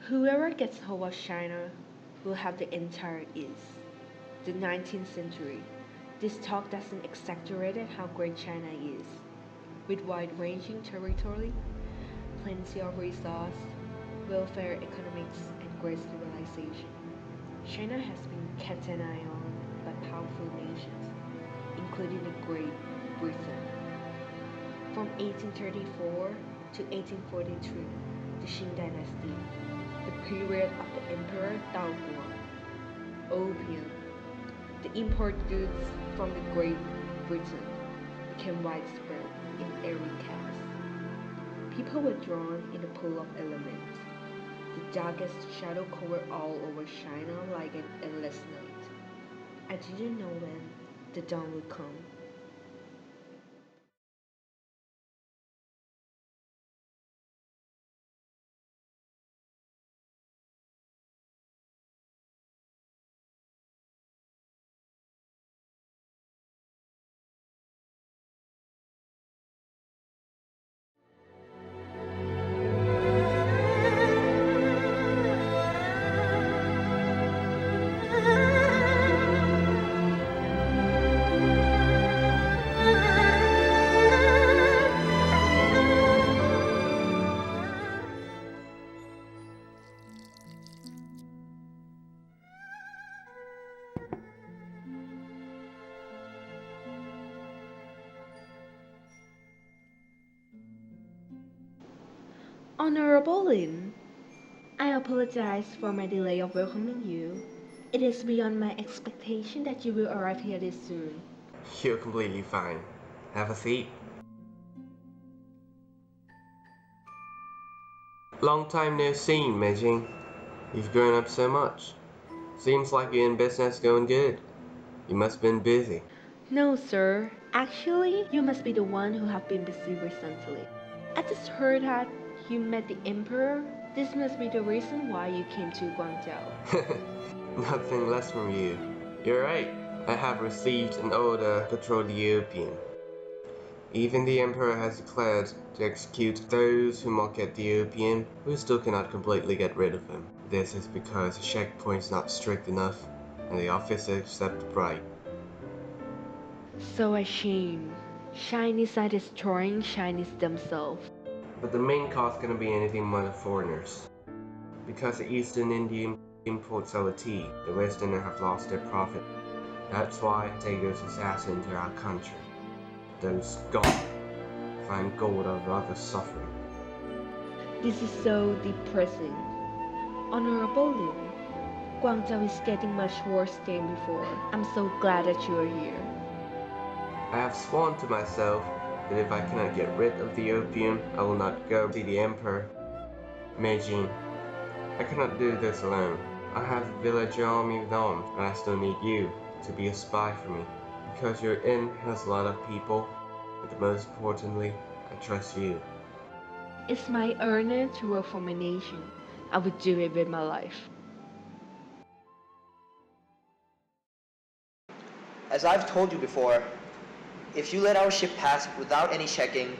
Whoever gets hold of China will have the entire East. The 19th century. This talk doesn't exaggerate how great China is. With wide-ranging territory, plenty of resources, welfare economics, and great civilization. China has been kept an eye on by powerful nations, including the Great Britain. From 1834 to 1843, the Qing dynasty, the period of the Emperor Daoguo, opium, the import goods from the Great Britain became widespread in every caste. People were drawn in the pool of elements. The darkest shadow covered all over China like an endless night. I didn't know when the dawn would come. Honorable Lin, I apologize for my delay of welcoming you. It is beyond my expectation that you will arrive here this soon. You're completely fine. Have a seat. Long time no see, Meijing. You've grown up so much. Seems like you're in business going good. You must have been busy. No, sir. Actually, you must be the one who have been busy recently. I just heard that you met the emperor. This must be the reason why you came to Guangzhou. Nothing less from you. You're right. I have received an order to control the opium. Even the emperor has declared to execute those who market the opium. We still cannot completely get rid of him. This is because the checkpoint is not strict enough, and the officers accept the bribe. So a shame. Chinese are destroying Chinese themselves. But the main cause gonna be anything but the foreigners. Because the Eastern Indian imports our tea, the Westerners have lost their profit. That's why they take those assassins to our country. Those scum find gold out of others' suffering. This is so depressing. Honorable Lin, Guangzhou is getting much worse than before. I'm so glad that you are here. I have sworn to myself that if I cannot get rid of the opium, I will not go see the emperor. Meijing, I cannot do this alone. I have the village army with arms, but I still need you to be a spy for me. Because your inn has a lot of people, but most importantly, I trust you. It's my honor to work for my nation. I would do it with my life. As I've told you before, if you let our ship pass without any checking,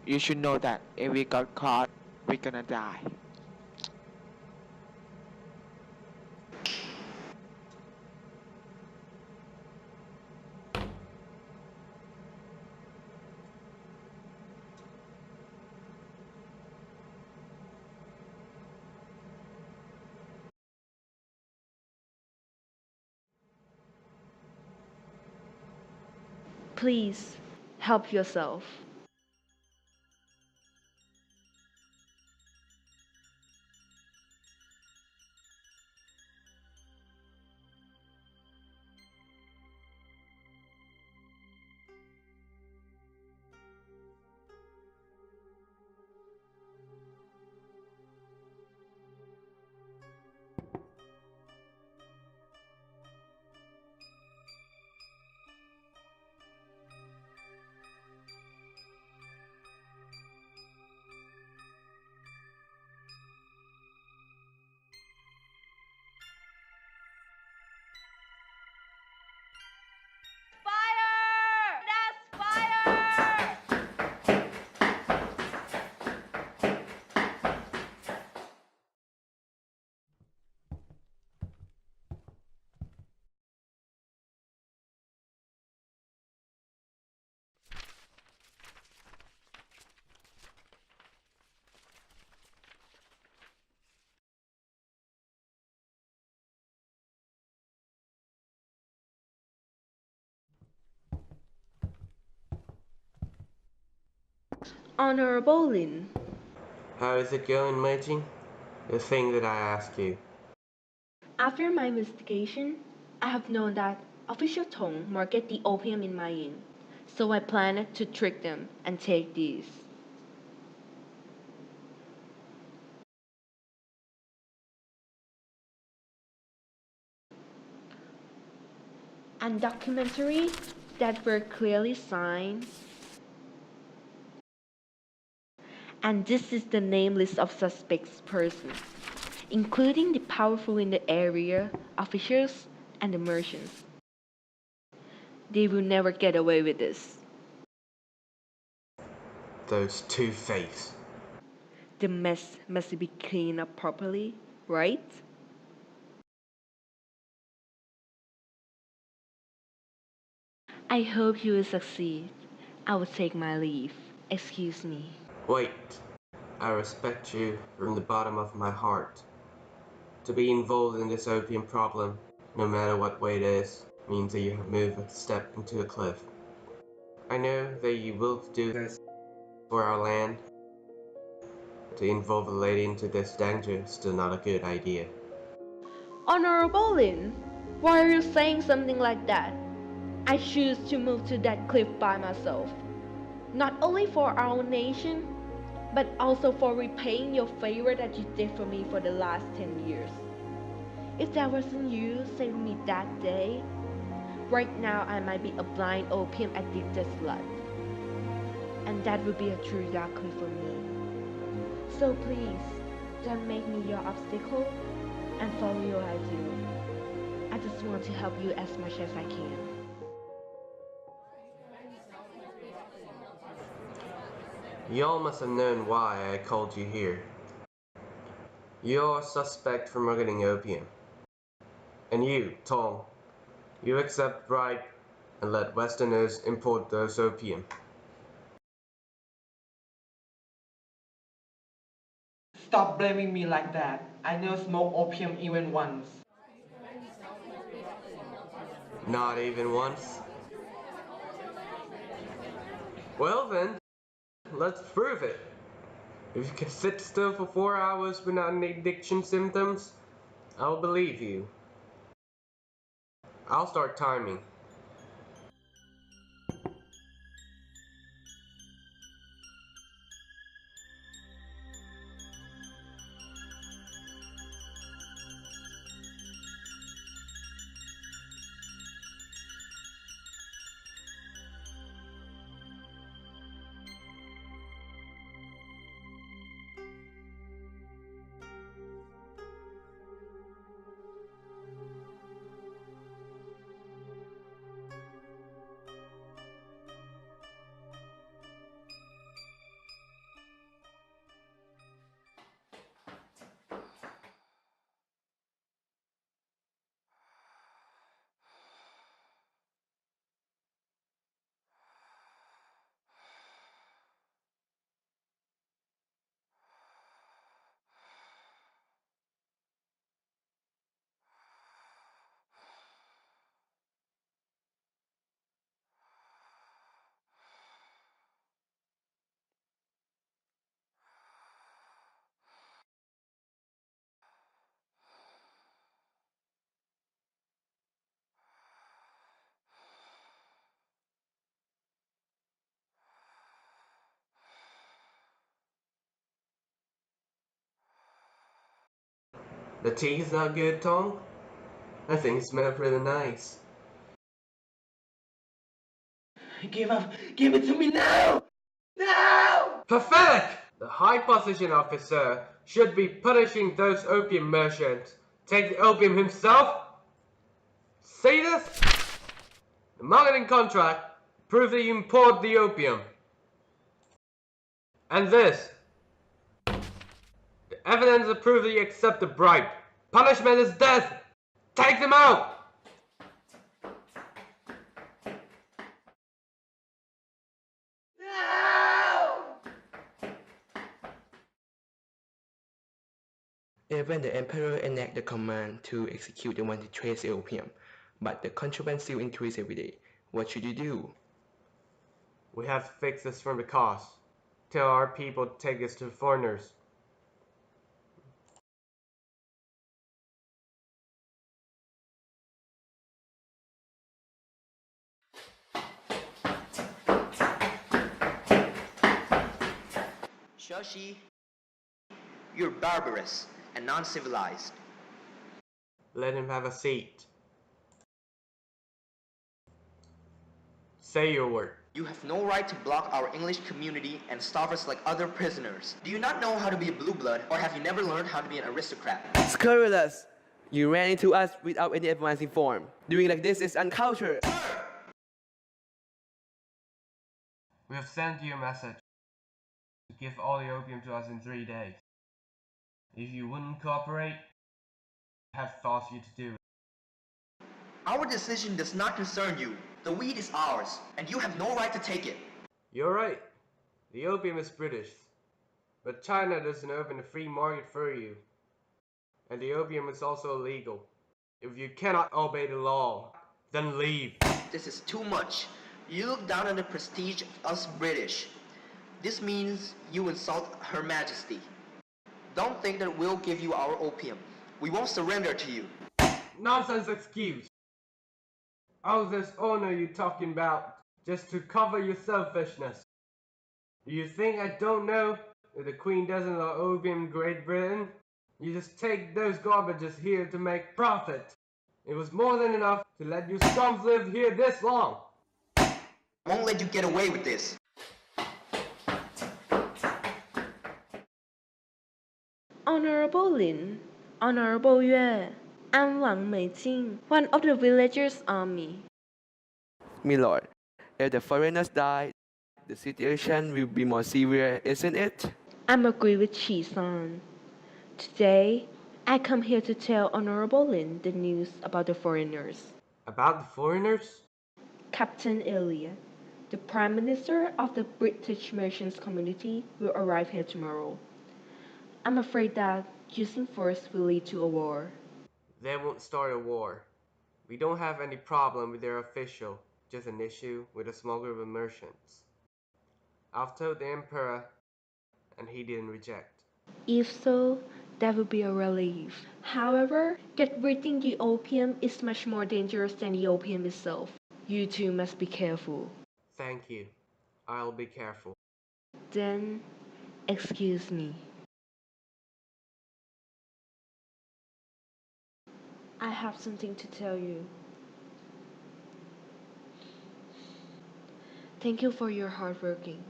you should know that if we got caught, we're gonna die. Please, help yourself. Honorable Lin, How is it going, Meijing? The thing that I asked you. after my investigation, I have known that official Tong market the opium in my inn, so I planned to trick them and take these. And documentary that were clearly signed. And this is the name list of suspects persons, including the powerful in the area, officials, and the merchants. They will never get away with this. Those two-faced. The mess must be cleaned up properly, right? I hope you will succeed. I will take my leave. Excuse me. Wait. I respect you from the bottom of my heart. To be involved in this opium problem, no matter what way it is, means that you have moved a step into a cliff. I know that you will do this for our land. To involve a lady into this danger is still not a good idea. Honorable Lin, why are you saying something like that? I choose to move to that cliff by myself. Not only for our own nation, but also for repaying your favor that you did for me for the last 10 years. If that wasn't you saving me that day, right now I might be a blind opium addicted slut. And that would be a true dark cliff for me. So please, don't make me your obstacle and follow your ideal. I just want to help you as much as I can. Y'all must have known why I called you here. You're a suspect for smuggling opium. And you, Tong, you accept bribe and let Westerners import those opium. Stop blaming me like that. I never smoked opium even once. Not even once? Well then, let's prove it. If you can sit still for 4 hours without any addiction symptoms, I'll believe you. I'll start timing. The tea is not good, Tom? I think it smells pretty nice. Give up! Give it to me now! Now! Pathetic! The high position officer should be punishing those opium merchants. Take the opium himself? See this? The marketing contract proves that you import the opium. And this. The evidence that proves that you accept the bribe. Punishment is death! Take them out! Even the emperor enacted the command to execute the one who trades opium, but the contraband still increased every day. What should you do? We have to fix this from the cost. tell our people to take us to foreigners. Shashi, you're barbarous and non-civilized. Let him have a seat. Say your word. You have no right to block our English community and starve us like other prisoners. Do you not know how to be a blue blood, or have you never learned how to be an aristocrat? Scurrilous! You ran into us without any advancing form. Doing like this is uncultured. We have sent you a message to give all the opium to us in 3 days. If you wouldn't cooperate, we have forced you to do it. Our decision does not concern you. The weed is ours, and you have no right to take it. You're right. The opium is British. But China doesn't open a free market for you. And the opium is also illegal. If you cannot obey the law, then leave. This is too much. You look down on the prestige of us British. This means you insult Her Majesty. Don't think that we'll give you our opium. We won't surrender to you. Nonsense excuse. All this honor you talking about just to cover your selfishness. Do you think I don't know that the Queen doesn't allow opium in Great Britain? You just take those garbages here to make profit. It was more than enough to let you scums live here this long. I won't let you get away with this. Honorable Lin, Honorable Yue, and Wang Meijing, one of the villagers' army. My lord, if the foreigners die, the situation will be more severe, isn't it? I'm agree with Chi-san. Today, I come here to tell Honorable Lin the news about the foreigners. About the foreigners? Captain Elliot, the Prime Minister of the British Merchants Community, will arrive here tomorrow. I'm afraid that using force will lead to a war. They won't start a war. We don't have any problem with their official, just an issue with a small group of merchants. I've told the Emperor, and he didn't reject. If so, that would be a relief. However, get rid of the opium is much more dangerous than the opium itself. You two must be careful. Thank you. I'll be careful. Then, excuse me. I have something to tell you. Thank you for your hard working.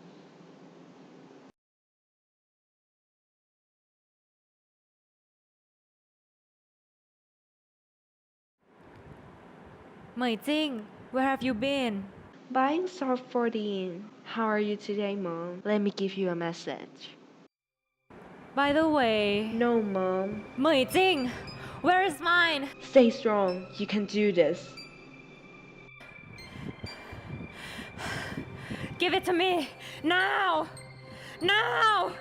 Meijing, where have you been? Buying stuff for the inn. How are you today, Mom? Let me give you a message. By the way, No, Mom. Meijing, where is mine? Stay strong. You can do this. Give it to me, now! Now!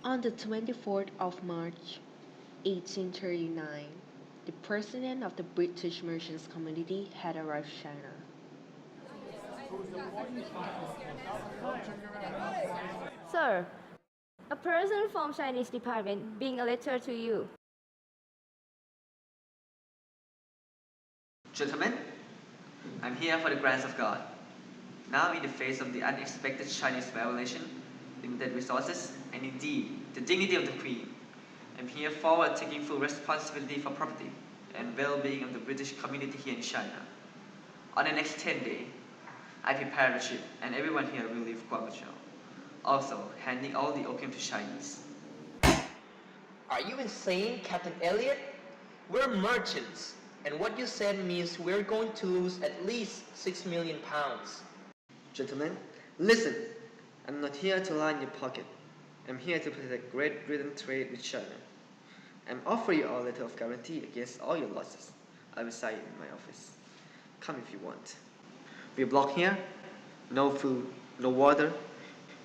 On the 24th of March, 1839, the president of the British Merchants Community had arrived in China. Sir, a person from Chinese department bring a letter to you. Gentlemen, I'm here for the grace of God. Now, in the face of the unexpected Chinese revelation, limited resources, and indeed the dignity of the Queen, I'm here forward taking full responsibility for property and well-being of the British community here in China. On the next 10 days, I prepare a ship and everyone here will leave Guangzhou, also handing all the opium to Chinese. Are you insane, Captain Elliot? We're merchants, and what you said means we're going to lose at least 6 million pounds. Gentlemen, listen. I'm not here to line your pocket. I'm here to protect Great Britain trade with China. I'm offering you a letter of guarantee against all your losses. I will sign it in my office. Come if you want. We're blocked here. No food, no water.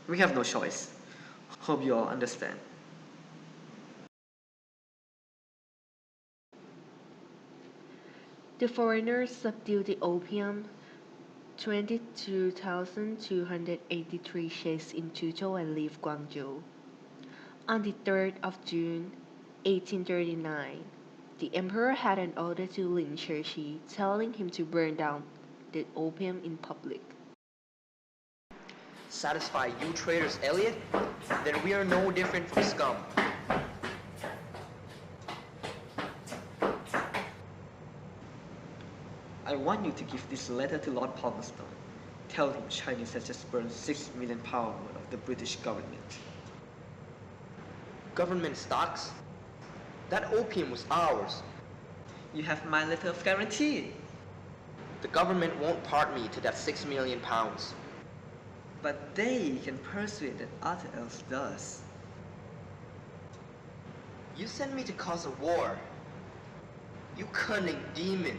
We have no choice. Hope you all understand. The foreigners subdued the opium, 22,283 chased in Suzhou and leave Guangzhou. On the 3rd of June, 1839, the emperor had an order to Lin Cixi telling him to burn down the opium in public. Satisfy you traitors, Elliot? Then we are no different from scum. I want you to give this letter to Lord Palmerston. Tell him Chinese has just burned £6 million of the British government. Government stocks? That opium was ours. You have my letter of guarantee. The government won't part me to that £6 million. But they can persuade that other else does. You sent me to cause a war. You cunning demon.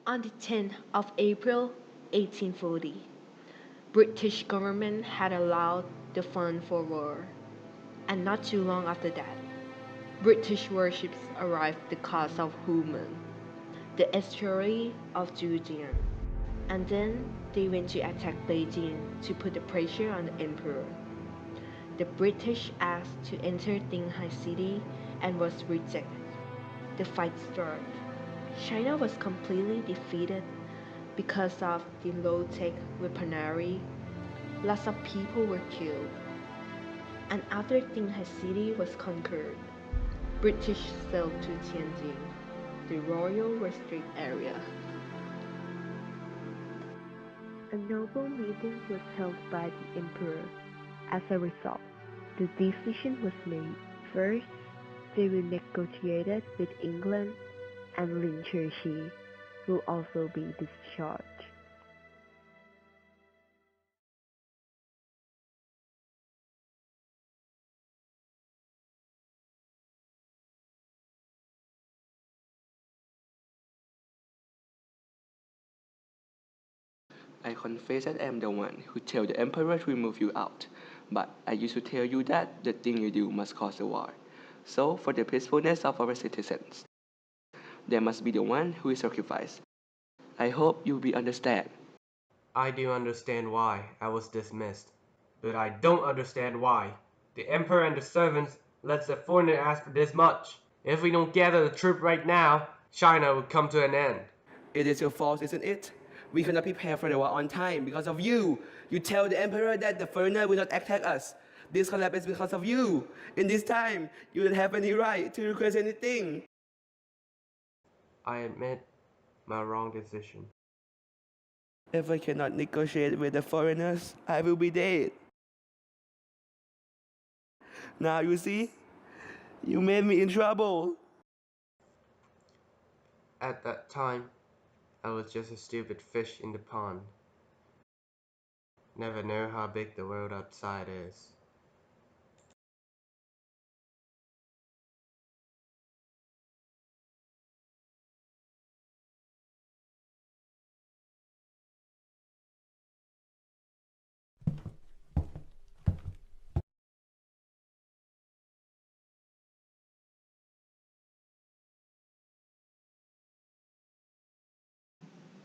On the 10th of April, 1840, British government had allowed the fund for war, and not too long after that, British warships arrived the coast of Humen, the estuary of Zhejiang, and then they went to attack Beijing to put the pressure on the emperor. The British asked to enter Dinghai City and was rejected. The fight started. China was completely defeated because of the low-tech weaponry. Lots of people were killed. And after Dinghai City was conquered, British sailed to Tianjin, the royal restrict area. A noble meeting was held by the emperor. As a result, the decision was made. First, they renegotiated with England, and Lin Cixi will also be discharged. I confess that I am the one who tell the emperor to remove you out. But I used to tell you that the thing you do must cause a war. So, for the peacefulness of our citizens, there must be the one who is sacrificed. I hope you will understand. I do understand why I was dismissed, but I don't understand why the emperor and the servants lets the foreigner ask for this much. If we don't gather the troop right now, China will come to an end. It is your fault, isn't it? We cannot prepare for the war on time because of you. You tell the emperor that the foreigner will not attack us. This collapse is because of you. In this time, you don't have any right to request anything. I admit my wrong decision. If I cannot negotiate with the foreigners, I will be dead. Now you see, you made me in trouble. At that time, I was just a stupid fish in the pond. Never know how big the world outside is.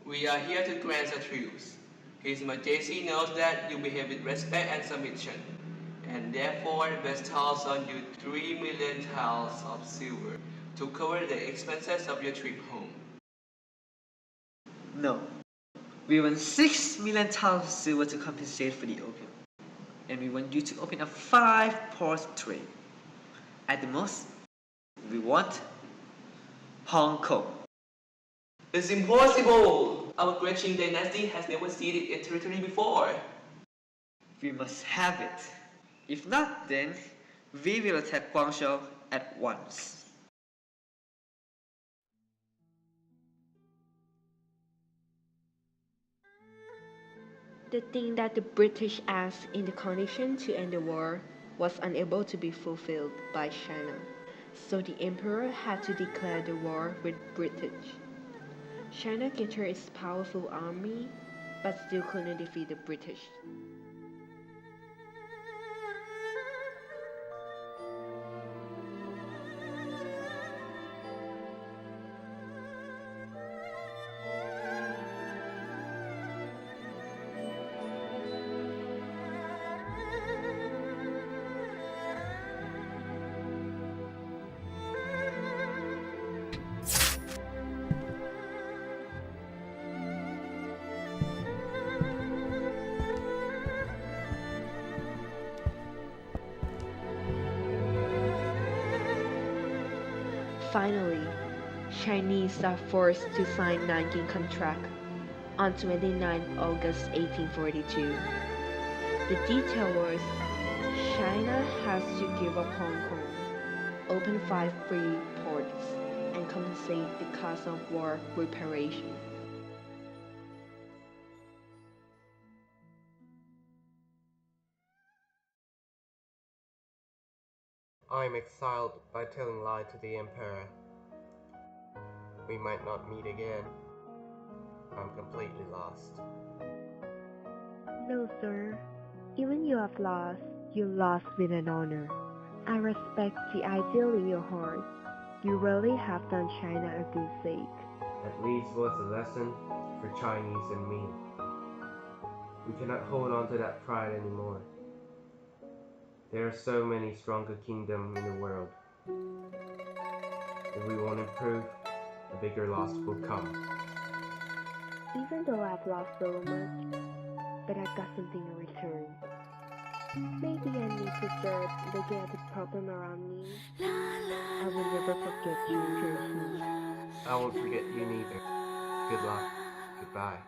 We are here to grant a truce. His Majesty knows that you behave with respect and submission, and therefore bestows on you 3 million taels of silver to cover the expenses of your trip home. No. We want 6 million taels of silver to compensate for the opium. And we want you to open up 5 ports of trade. At the most, we want Hong Kong. It's impossible! Our great Qing dynasty has never ceded its territory before. We must have it. If not, then we will attack Guangzhou at once. The thing that the British asked in the condition to end the war was unable to be fulfilled by China, so the emperor had to declare the war with British. China gathered its powerful army, but still couldn't defeat the British. Finally, Chinese are forced to sign Nanking Contract on 29 August 1842. The detail was China has to give up Hong Kong, open 5 free ports, and compensate the cost of war reparation. I am exiled by telling lie to the Emperor. We might not meet again. I'm completely lost. No, sir. Even you have lost, you lost with an honor. I respect the ideal in your heart. You really have done China a good sake. At least was a lesson for Chinese and me. We cannot hold on to that pride anymore. There are so many stronger kingdoms in the world. If we want to improve, a bigger loss will come. Even though I've lost so much, but I've got something in return. Maybe I need to start looking at the problem around me. I will never forget you, Jersey. I won't forget you neither. Good luck. Goodbye.